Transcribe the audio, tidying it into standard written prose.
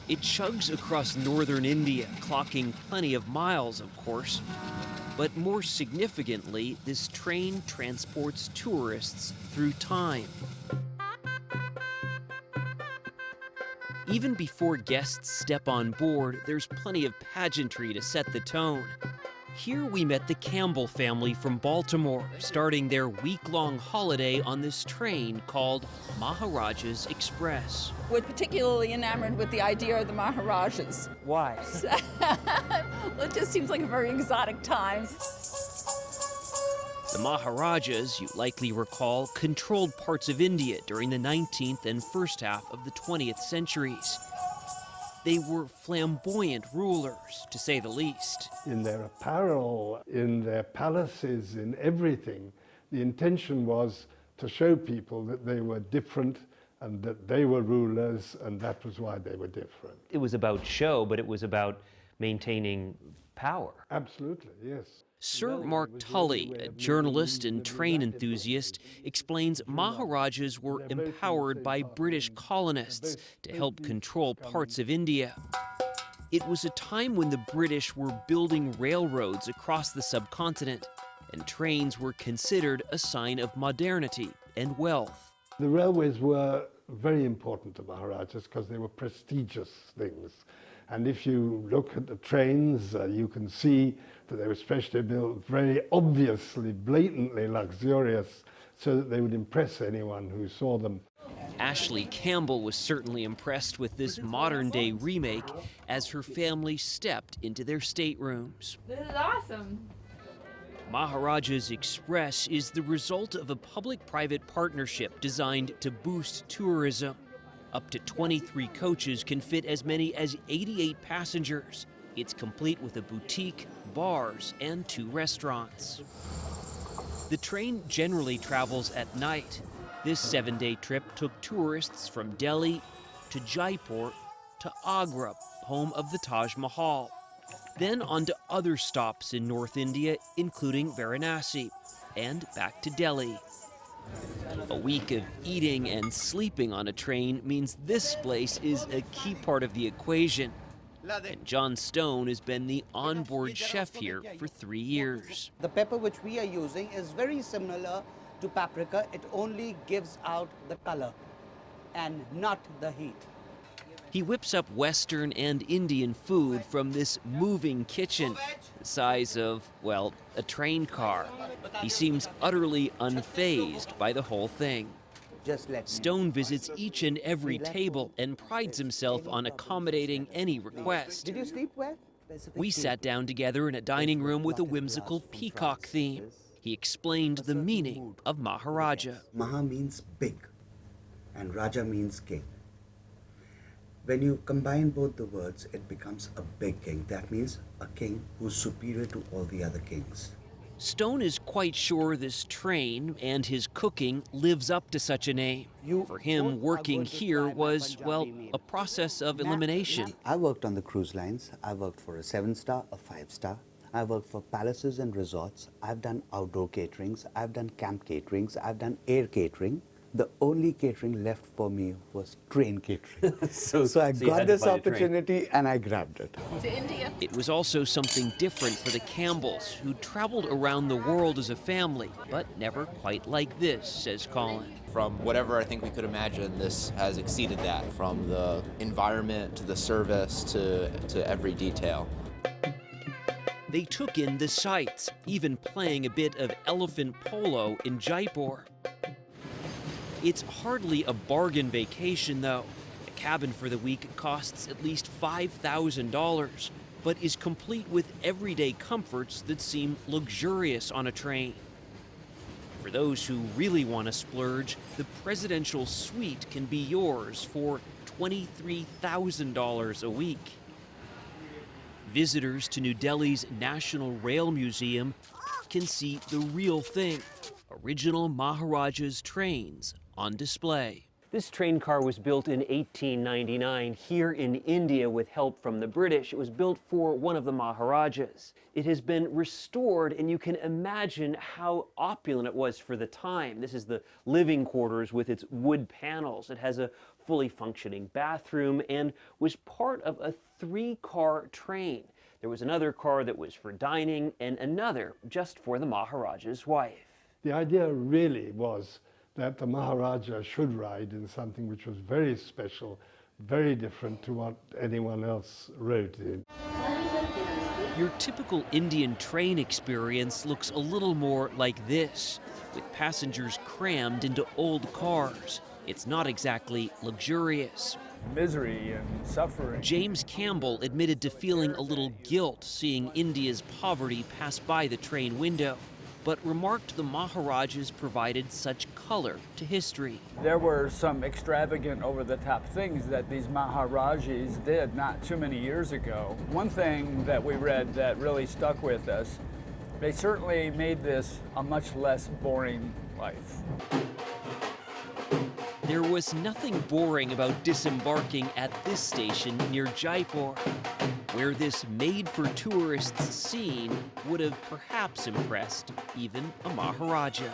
It chugs across northern India, clocking plenty of miles, of course. But more significantly, this train transports tourists through time. Even before guests step on board, there's plenty of pageantry to set the tone. Here we met the Campbell family from Baltimore, starting their week-long holiday on this train called Maharajas Express. We're particularly enamored with the idea of the Maharajas. Why? Well, it just seems like a very exotic time. The Maharajas, you likely recall, controlled parts of India during the 19th and first half of the 20th centuries. They were flamboyant rulers, to say the least. In their apparel, in their palaces, in everything, the intention was to show people that they were different and that they were rulers, and that was why they were different. It was about show, but it was about maintaining power. Absolutely, yes. Sir Mark Tully, a journalist and train enthusiast, explains Maharajas were empowered by British colonists to help control parts of India. It was a time when the British were building railroads across the subcontinent, and trains were considered a sign of modernity and wealth. The railways were very important to Maharajas because they were prestigious things. And if you look at the trains, you can see that they were specially built, very obviously, blatantly luxurious, so that they would impress anyone who saw them. Ashley Campbell was certainly impressed with this modern-day remake as her family stepped into their staterooms. This is awesome. Maharajas Express is the result of a public-private partnership designed to boost tourism. Up to 23 coaches can fit as many as 88 passengers. It's complete with a boutique, bars, and 2 restaurants. The train generally travels at night. This 7-day trip took tourists from Delhi to Jaipur to Agra, home of the Taj Mahal. Then on to other stops in North India, including Varanasi, and back to Delhi. A week of eating and sleeping on a train means this place is a key part of the equation. And John Stone has been the onboard chef here for 3 years. The pepper which we are using is very similar to paprika. It only gives out the color and not the heat. He whips up Western and Indian food from this moving kitchen, the size of, well, a train car. He seems utterly unfazed by the whole thing. Stone visits each and every table and prides himself on accommodating any request. Did you sleep well? We sat down together in a dining room with a whimsical peacock theme. He explained the meaning of Maharaja. Maha means big and Raja means king. When you combine both the words, it becomes a big king. That means a king who's superior to all the other kings. Stone is quite sure this train and his cooking lives up to such a name. For him, working here was, well, a process of elimination. I worked on the cruise lines. I worked for a 7-star, a 5-star. I worked for palaces and resorts. I've done outdoor caterings. I've done camp caterings. I've done air catering. The only catering left for me was train catering. so I got this opportunity and I grabbed it. To India. It was also something different for the Campbells, who traveled around the world as a family, but never quite like this, says Colin. From whatever I think we could imagine, this has exceeded that, from the environment to the service to every detail. They took in the sights, even playing a bit of elephant polo in Jaipur. It's hardly a bargain vacation, though. A cabin for the week costs at least $5,000, but is complete with everyday comforts that seem luxurious on a train. For those who really want to splurge, the presidential suite can be yours for $23,000 a week. Visitors to New Delhi's National Rail Museum can see the real thing, original Maharajas trains on display. This train car was built in 1899 here in India with help from the British. It was built for one of the Maharajas. It has been restored, and you can imagine how opulent it was for the time. This is the living quarters with its wood panels. It has a fully functioning bathroom and was part of a 3-car train. There was another car that was for dining and another just for the Maharaja's wife. The idea really was that the Maharaja should ride in something which was very special, very different to what anyone else rode in. Your typical Indian train experience looks a little more like this, with passengers crammed into old cars. It's not exactly luxurious. Misery and suffering. James Campbell admitted to feeling a little guilt seeing India's poverty pass by the train window, but remarked the Maharajas provided such color to history. There were some extravagant, over-the-top things that these Maharajas did not too many years ago. One thing that we read that really stuck with us, they certainly made this a much less boring life. There was nothing boring about disembarking at this station near Jaipur, where this made-for-tourists scene would have perhaps impressed even a Maharaja.